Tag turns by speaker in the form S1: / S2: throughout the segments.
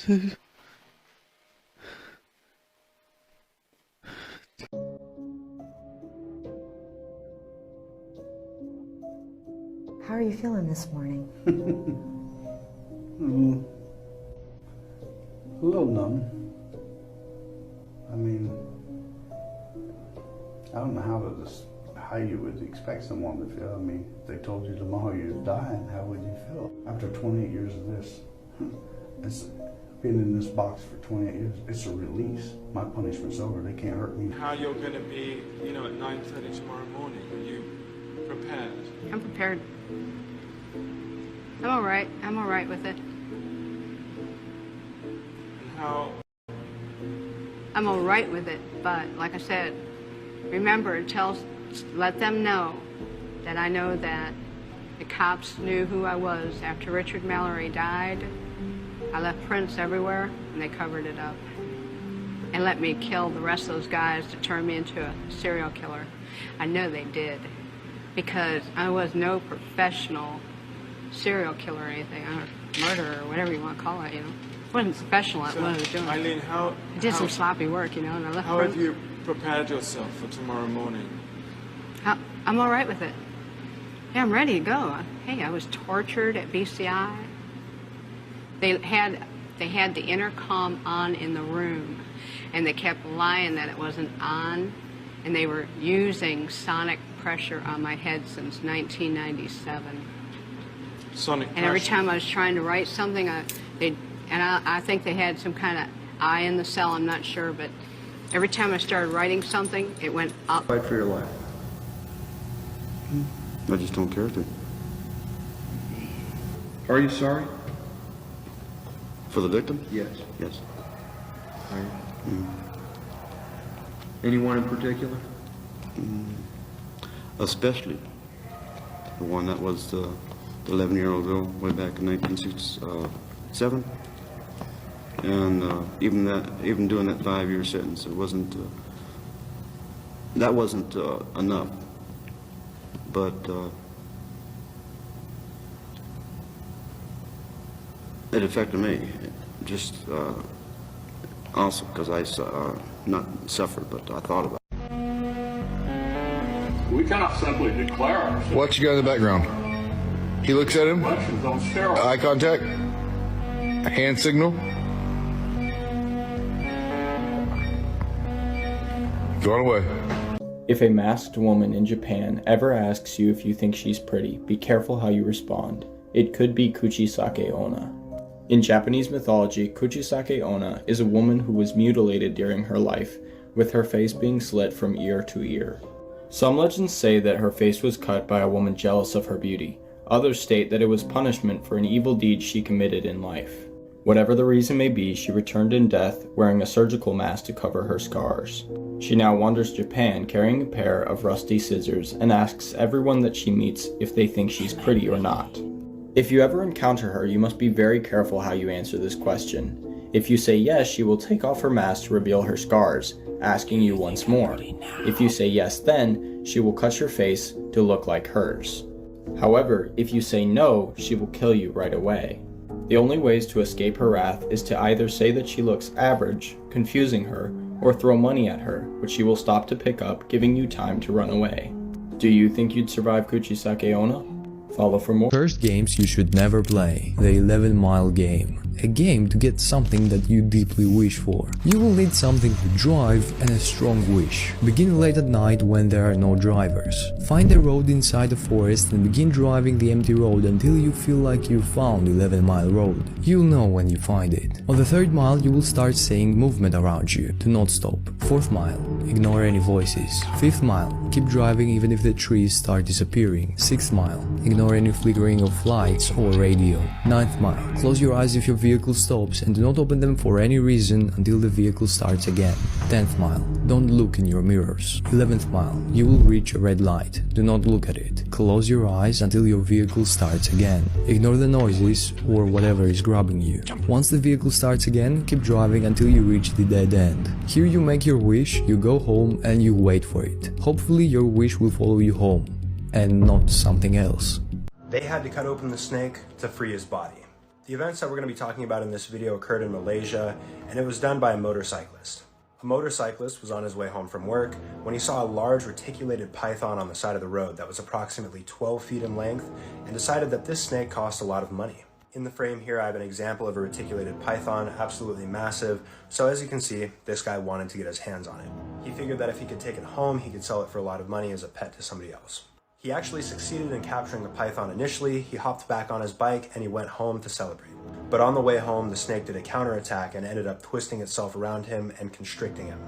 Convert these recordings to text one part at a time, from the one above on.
S1: How are you feeling this morning?
S2: A little numb. I mean, I don't know how you would expect someone to feel. I mean, if they told you tomorrow you're dying, how would you feel? After 28 years of this, it's been in this box for 28 years. It's a release. My punishment's over. They can't hurt me.
S3: How you're going to be, at 9:30 tomorrow morning? Are you prepared?
S4: I'm prepared. I'm all right. I'm all right with it.
S3: And how?
S4: I'm all right with it, but like I said, remember, let them know that I know that the cops knew who I was. After Richard Mallory died, I left prints everywhere, and they covered it up. And let me kill the rest of those guys to turn me into a serial killer. I know they did, because I was no professional serial killer or anything, or murderer, or whatever you want to call it, It wasn't professional at what I was doing.
S3: Eileen,
S4: I did some sloppy work, and I left
S3: How
S4: prints.
S3: have you prepared yourself for tomorrow morning?
S4: I'm all right with it. Yeah, I'm ready to go. Hey, I was tortured at BCI. They had the intercom on in the room, and they kept lying that it wasn't on, and they were using sonic pressure on my head since 1997.
S3: Sonic pressure.
S4: And every time I was trying to write something, I think they had some kind of eye in the cell, I'm not sure, but every time I started writing something, it went up.
S5: Fight for your life.
S2: I just don't care to.
S5: Are you sorry?
S2: For the victim?
S5: Yes.
S2: Yes.
S5: Are you? Anyone in particular?
S2: Especially the one that was the 11-year-old girl way back in 1967. And even doing that 5-year sentence, it wasn't, that wasn't enough. But it affected me, just also because I not suffered, but I thought about it.
S6: We cannot simply declare ourselves.
S7: Watch the guy in the background. He looks at him.
S6: Elections on steroids.
S7: Eye contact. A hand signal. Going away.
S8: If a masked woman in Japan ever asks you if you think she's pretty, be careful how you respond. It could be Kuchisake Onna. In Japanese mythology, Kuchisake Onna is a woman who was mutilated during her life, with her face being slit from ear to ear. Some legends say that her face was cut by a woman jealous of her beauty. Others state that it was punishment for an evil deed she committed in life. Whatever the reason may be, she returned in death wearing a surgical mask to cover her scars. She now wanders Japan carrying a pair of rusty scissors and asks everyone that she meets if they think she's pretty or not. If you ever encounter her, you must be very careful how you answer this question. If you say yes, she will take off her mask to reveal her scars, asking you once more. If you say yes then, she will cut your face to look like hers. However, if you say no, she will kill you right away. The only ways to escape her wrath is to either say that she looks average, confusing her, or throw money at her, which she will stop to pick up, giving you time to run away. Do you think you'd survive Kuchisake Onna? Follow for more.
S9: First games you should never play. The 11-mile game. A game to get something that you deeply wish for. You will need something to drive and a strong wish. Begin late at night when there are no drivers. Find a road inside the forest and begin driving the empty road until you feel like you found 11-mile road. You'll know when you find it. On the 3rd mile you will start seeing movement around you. Do not stop. 4th mile. Ignore any voices. 5th mile. Keep driving even if the trees start disappearing. 6th mile. Ignore any flickering of lights or radio. 9th mile. Close your eyes if your vehicle stops and do not open them for any reason until the vehicle starts again. 10th mile. Don't look in your mirrors. 11th mile. You will reach a red light. Do not look at it. Close your eyes until your vehicle starts again. Ignore the noises or whatever is grabbing you. Once the vehicle starts again, keep driving until you reach the dead end. Here you make your wish, you go home and you wait for it. Hopefully your wish will follow you home and not something else.
S10: They had to cut open the snake to free his body. The events that we're going to be talking about in this video occurred in Malaysia, and it was done by a motorcyclist. A motorcyclist was on his way home from work when he saw a large reticulated python on the side of the road that was approximately 12 feet in length and decided that this snake cost a lot of money. In the frame here, I have an example of a reticulated python, absolutely massive. So as you can see, this guy wanted to get his hands on it. He figured that if he could take it home, he could sell it for a lot of money as a pet to somebody else. He actually succeeded in capturing the python initially. He hopped back on his bike and he went home to celebrate. But on the way home, the snake did a counterattack and ended up twisting itself around him and constricting him.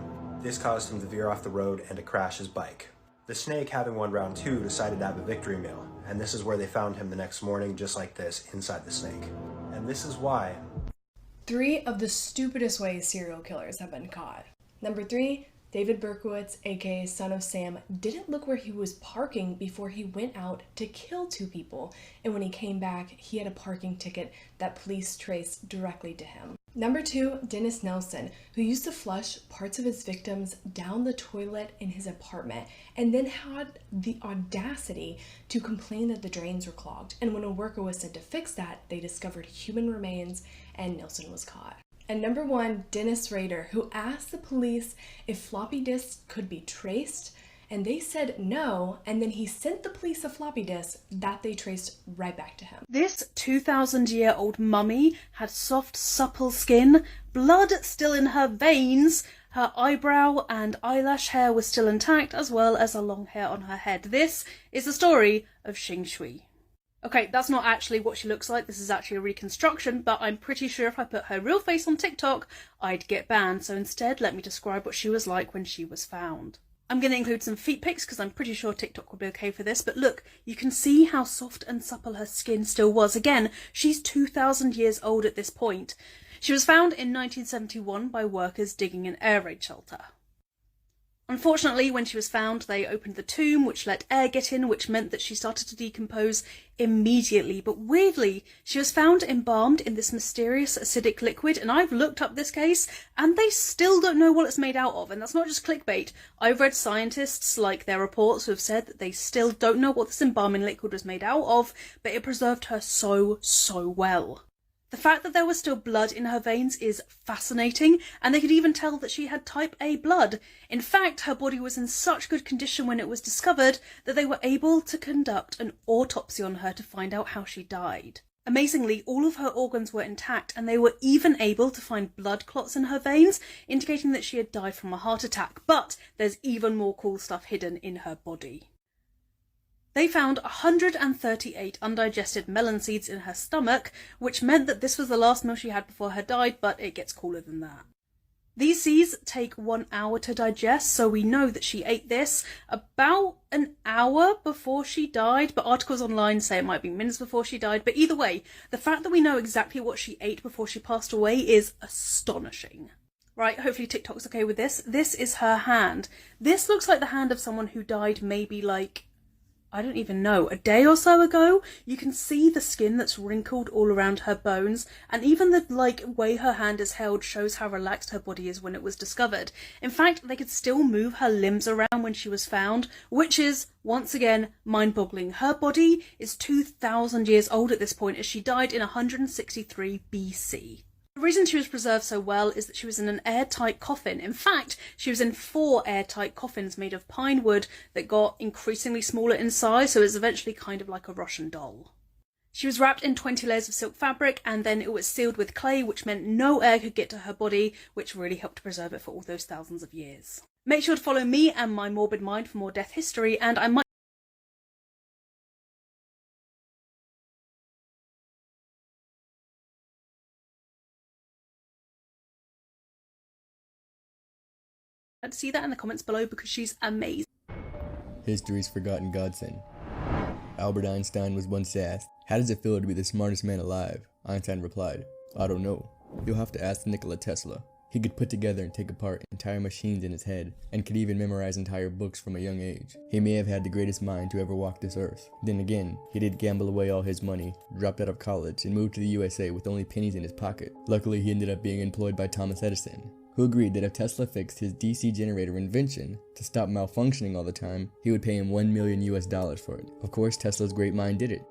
S10: This caused him to veer off the road and to crash his bike. The snake, having won round 2, decided to have a victory meal, and this is where they found him the next morning, just like this, inside the snake. And this is why
S11: 3 of the stupidest ways serial killers have been caught. Number 3, David Berkowitz, aka Son of Sam, didn't look where he was parking before he went out to kill 2 people, and when he came back, he had a parking ticket that police traced directly to him. Number 2, Dennis Nelson, who used to flush parts of his victims down the toilet in his apartment and then had the audacity to complain that the drains were clogged. And when a worker was sent to fix that, they discovered human remains and Nelson was caught. And number 1, Dennis Rader, who asked the police if floppy disks could be traced, and they said no, and then he sent the police a floppy disk that they traced right back to him.
S12: This 2,000-year-old mummy had soft, supple skin, blood still in her veins, her eyebrow and eyelash hair was still intact, as well as a long hair on her head. This is the story of Xing Shui. Okay, that's not actually what she looks like, this is actually a reconstruction, but I'm pretty sure if I put her real face on TikTok, I'd get banned, so instead let me describe what she was like when she was found. I'm going to include some feet pics because I'm pretty sure TikTok will be okay for this, but look, you can see how soft and supple her skin still was. Again, she's 2,000 years old at this point. She was found in 1971 by workers digging an air raid shelter. Unfortunately, when she was found, they opened the tomb, which let air get in, which meant that she started to decompose immediately. But weirdly, she was found embalmed in this mysterious acidic liquid, and I've looked up this case, and they still don't know what it's made out of. And that's not just clickbait. I've read scientists, like their reports, who have said that they still don't know what this embalming liquid was made out of, but it preserved her so well. The fact that there was still blood in her veins is fascinating, and they could even tell that she had type A blood. In fact, her body was in such good condition when it was discovered that they were able to conduct an autopsy on her to find out how she died. Amazingly, all of her organs were intact, and they were even able to find blood clots in her veins, indicating that she had died from a heart attack. But there's even more cool stuff hidden in her body. They found 138 undigested melon seeds in her stomach, which meant that this was the last meal she had before her died, but it gets cooler than that. These seeds take 1 hour to digest, so we know that she ate this about an hour before she died, but articles online say it might be minutes before she died. But either way, the fact that we know exactly what she ate before she passed away is astonishing. Right, hopefully TikTok's okay with this. This is her hand. This looks like the hand of someone who died maybe like, I don't even know, a day or so ago. You can see the skin that's wrinkled all around her bones, and even the way her hand is held shows how relaxed her body is when it was discovered. In fact, they could still move her limbs around when she was found, which is, once again, mind-boggling. Her body is 2,000 years old at this point, as she died in 163 BC. The reason she was preserved so well is that she was in an airtight coffin. In fact, she was in 4 airtight coffins made of pine wood that got increasingly smaller in size, so it was eventually kind of like a Russian doll. She was wrapped in 20 layers of silk fabric, and then it was sealed with clay, which meant no air could get to her body, which really helped to preserve it for all those thousands of years. Make sure to follow me and my morbid mind for more death history, and I might to see that in the comments below because she's amazing.
S13: History's forgotten godsend. Albert Einstein was once asked, "How does it feel to be the smartest man alive?" Einstein replied, "I don't know. You'll have to ask Nikola Tesla." He could put together and take apart entire machines in his head, and could even memorize entire books from a young age. He may have had the greatest mind to ever walk this earth. Then again, he did gamble away all his money, dropped out of college, and moved to the USA with only pennies in his pocket. Luckily, he ended up being employed by Thomas Edison, who agreed that if Tesla fixed his DC generator invention to stop malfunctioning all the time, he would pay him $1 million for it. Of course, Tesla's great mind did it.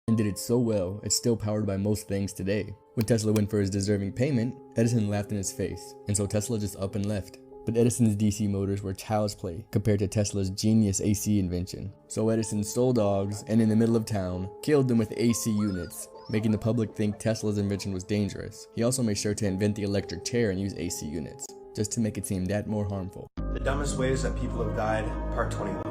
S13: and did it so well, it's still powered by most things today. When Tesla went for his deserving payment, Edison laughed in his face, and so Tesla just up and left. But Edison's DC motors were child's play compared to Tesla's genius AC invention. So Edison stole dogs and in the middle of town, killed them with AC units, making the public think Tesla's invention was dangerous. He also made sure to invent the electric chair and use AC units, just to make it seem that more harmful.
S10: The dumbest ways that people have died, part 21.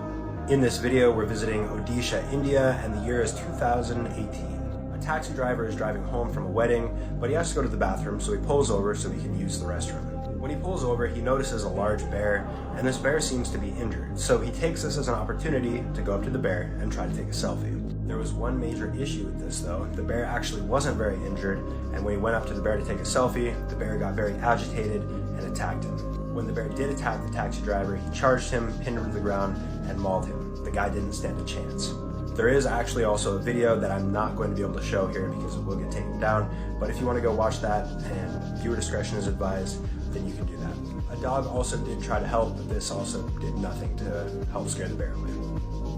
S10: In this video, we're visiting Odisha, India, and the year is 2018. A taxi driver is driving home from a wedding, but he has to go to the bathroom, so he pulls over so he can use the restroom. When he pulls over, he notices a large bear, and this bear seems to be injured, so he takes this as an opportunity to go up to the bear and try to take a selfie. There was one major issue with this though. The bear actually wasn't very injured, and when he went up to the bear to take a selfie, the bear got very agitated and attacked him. When the bear did attack the taxi driver, he charged him, pinned him to the ground, and mauled him. The guy didn't stand a chance. There is actually also a video that I'm not going to be able to show here because it will get taken down, but if you want to go watch that and viewer discretion is advised, then you can do that. A dog also did try to help, but this also did nothing to help scare the bear away.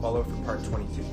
S10: Follow for part 22.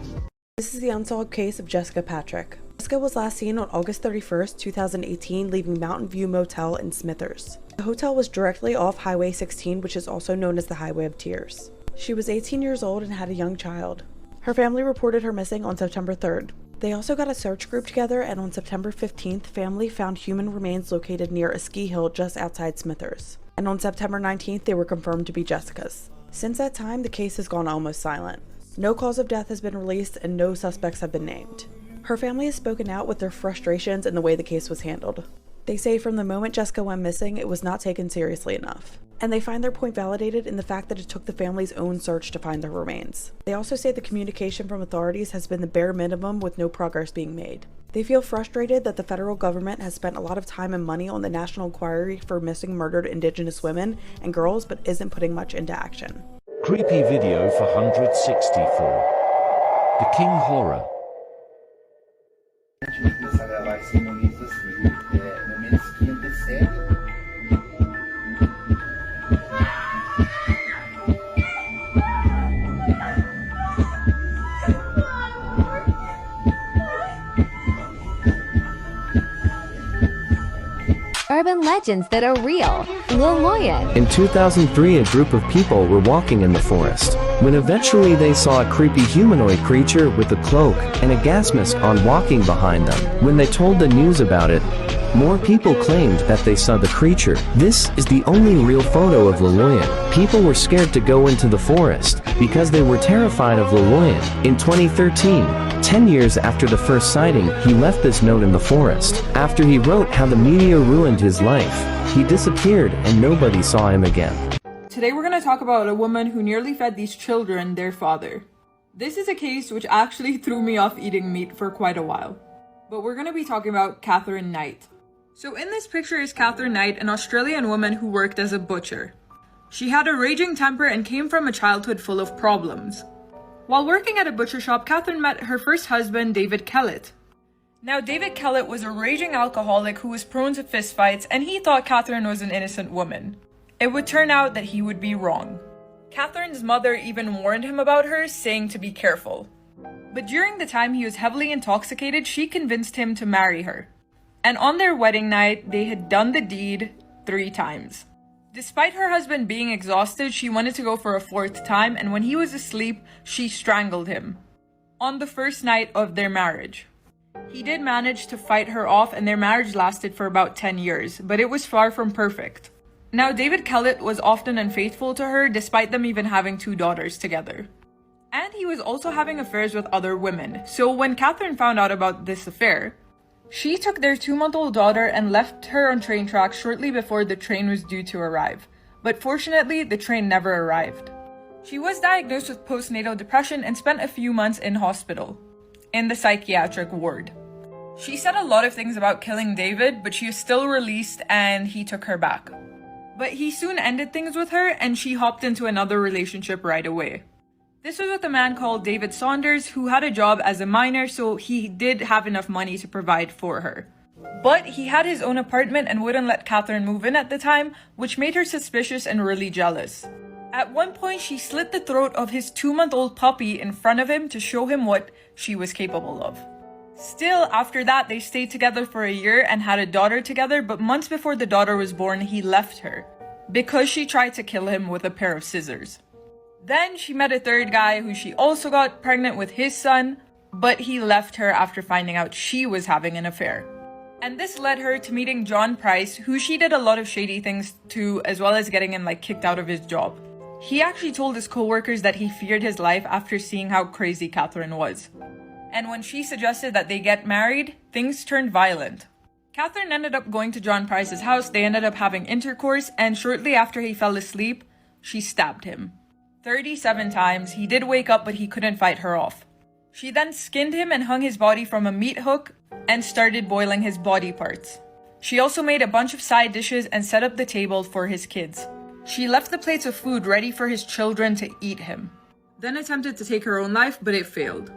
S14: This is the unsolved case of Jessica Patrick. Jessica was last seen on August 31st, 2018, leaving Mountain View Motel in Smithers. The hotel was directly off Highway 16, which is also known as the Highway of Tears. She was 18 years old and had a young child. Her family reported her missing on September 3rd. They also got a search group together, and on September 15th, family found human remains located near a ski hill just outside Smithers. And on September 19th, they were confirmed to be Jessica's. Since that time, the case has gone almost silent. No cause of death has been released and no suspects have been named. Her family has spoken out with their frustrations in the way the case was handled. They say from the moment Jessica went missing, it was not taken seriously enough. And they find their point validated in the fact that it took the family's own search to find their remains. They also say the communication from authorities has been the bare minimum with no progress being made. They feel frustrated that the federal government has spent a lot of time and money on the National Inquiry for Missing Murdered Indigenous Women and Girls but isn't putting much into action.
S15: Creepy video for 164. The King Horror.
S16: Urban legends that are real. Loloyan.
S17: In 2003, a group of people were walking in the forest, when eventually they saw a creepy humanoid creature with a cloak and a gas mask on walking behind them. When they told the news about it, more people claimed that they saw the creature. This is the only real photo of Loloyan. People were scared to go into the forest because they were terrified of Loloyan. In 2013, 10 years after the first sighting, he left this note in the forest. After he wrote how the meteor ruined his life, he disappeared and nobody saw him again.
S18: Today we're going to talk about a woman who nearly fed these children their father. This is a case which actually threw me off eating meat for quite a while. But we're going to be talking about Catherine Knight. So in this picture is Catherine Knight, an Australian woman who worked as a butcher. She had a raging temper and came from a childhood full of problems. While working at a butcher shop, Catherine met her first husband, David Kellett. Now, David Kellett was a raging alcoholic who was prone to fistfights, and he thought Catherine was an innocent woman. It would turn out that he would be wrong. Catherine's mother even warned him about her, saying to be careful. But during the time he was heavily intoxicated, she convinced him to marry her. And on their wedding night, they had done the deed 3 times. Despite her husband being exhausted, she wanted to go for a 4th time, and when he was asleep, she strangled him. On the first night of their marriage. He did manage to fight her off, and their marriage lasted for about 10 years, but it was far from perfect. Now, David Kellett was often unfaithful to her, despite them even having 2 daughters together. And he was also having affairs with other women, so when Catherine found out about this affair, she took their 2-month-old daughter and left her on train tracks shortly before the train was due to arrive. But fortunately, the train never arrived. She was diagnosed with postnatal depression and spent a few months in hospital, in the psychiatric ward. She said a lot of things about killing David, but she was still released and he took her back. But he soon ended things with her and she hopped into another relationship right away. This was with a man called David Saunders, who had a job as a miner, so he did have enough money to provide for her. But he had his own apartment and wouldn't let Catherine move in at the time, which made her suspicious and really jealous. At one point, she slit the throat of his 2-month-old puppy in front of him to show him what she was capable of. Still, after that, they stayed together for a year and had a daughter together, but months before the daughter was born, he left her because she tried to kill him with a pair of scissors. Then she met a third guy who she also got pregnant with his son, but he left her after finding out she was having an affair. And this led her to meeting John Price, who she did a lot of shady things to, as well as getting him kicked out of his job. He actually told his co-workers that he feared his life after seeing how crazy Catherine was. And when she suggested that they get married, things turned violent. Catherine ended up going to John Price's house, they ended up having intercourse, and shortly after he fell asleep, she stabbed him. 37 times. He did wake up, but he couldn't fight her off. She then skinned him and hung his body from a meat hook and started boiling his body parts. She also made a bunch of side dishes and set up the table for his kids. She left the plates of food ready for his children to eat him. Then attempted to take her own life, but it failed.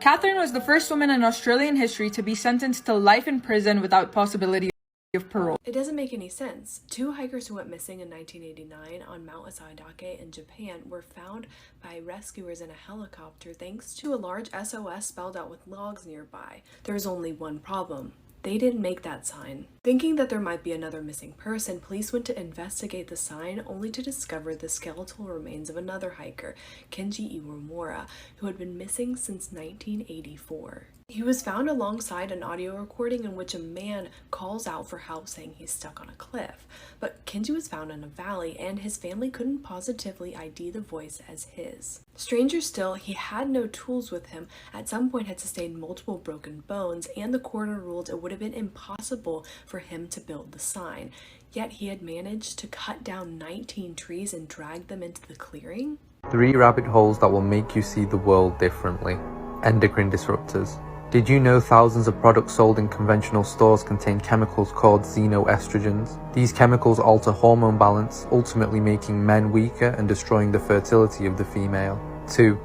S18: Catherine was the first woman in Australian history to be sentenced to life in prison without possibility of parole.
S11: It doesn't make any sense. 2 hikers who went missing in 1989 on Mount Asaidake in Japan were found by rescuers in a helicopter thanks to a large SOS spelled out with logs nearby. There was only one problem. They didn't make that sign. Thinking that there might be another missing person, police went to investigate the sign only to discover the skeletal remains of another hiker, Kenji Iwamura, who had been missing since 1984. He was found alongside an audio recording in which a man calls out for help saying he's stuck on a cliff. But Kenji was found in a valley and his family couldn't positively ID the voice as his. Stranger still, he had no tools with him, at some point had sustained multiple broken bones, and the coroner ruled it would have been impossible for him to build the sign. Yet he had managed to cut down 19 trees and drag them into the clearing?
S19: 3 rabbit holes that will make you see the world differently. Endocrine disruptors. Did you know thousands of products sold in conventional stores contain chemicals called xenoestrogens? These chemicals alter hormone balance, ultimately making men weaker and destroying the fertility of the female. 2.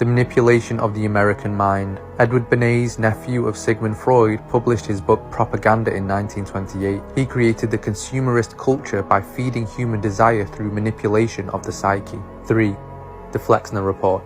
S19: The manipulation of the American mind. Edward Bernays, nephew of Sigmund Freud, published his book Propaganda in 1928. He created the consumerist culture by feeding human desire through manipulation of the psyche. 3. The Flexner Report.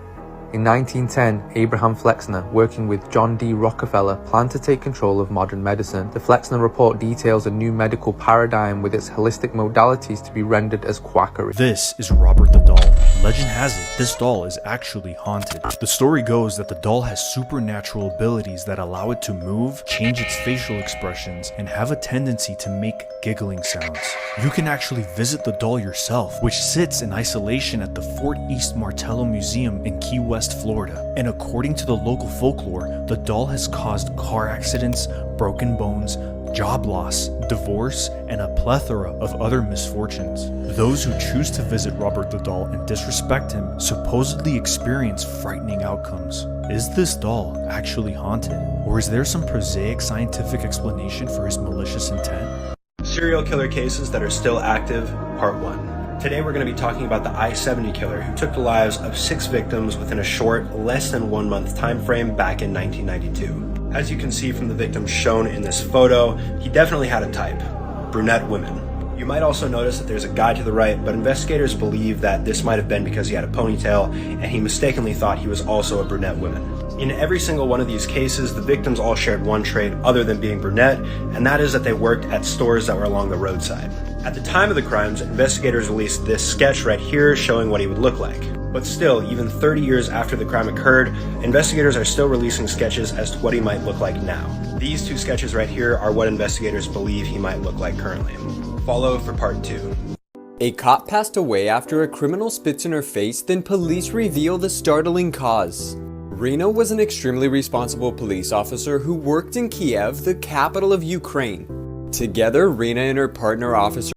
S19: In 1910, Abraham Flexner, working with John D. Rockefeller, planned to take control of modern medicine. The Flexner Report details a new medical paradigm with its holistic modalities to be rendered as quackery.
S20: This is Robert the Doll. Legend has it, this doll is actually haunted. The story goes that the doll has supernatural abilities that allow it to move, change its facial expressions, and have a tendency to make giggling sounds. You can actually visit the doll yourself, which sits in isolation at the Fort East Martello Museum in Key West, Florida. And according to the local folklore, the doll has caused car accidents, broken bones, job loss, divorce, and a plethora of other misfortunes. Those who choose to visit Robert the Doll and disrespect him supposedly experience frightening outcomes. Is this doll actually haunted? Or is there some prosaic scientific explanation for his malicious intent?
S10: Serial killer cases that are still active, Part 1. Today we're going to be talking about the I-70 killer who took the lives of 6 victims within a short, less than 1 month time frame back in 1992. As you can see from the victims shown in this photo, he definitely had a type: brunette women. You might also notice that there's a guy to the right, but investigators believe that this might have been because he had a ponytail and he mistakenly thought he was also a brunette woman. In every single one of these cases, the victims all shared one trait other than being brunette, and that is that they worked at stores that were along the roadside. At the time of the crimes, investigators released this sketch right here showing what he would look like. But still, even 30 years after the crime occurred, investigators are still releasing sketches as to what he might look like now. These 2 sketches right here are what investigators believe he might look like currently. Follow for Part 2.
S21: A cop passed away after a criminal spits in her face, then police reveal the startling cause. Rina was an extremely responsible police officer who worked in Kiev, the capital of Ukraine. Together, Rina and her partner officer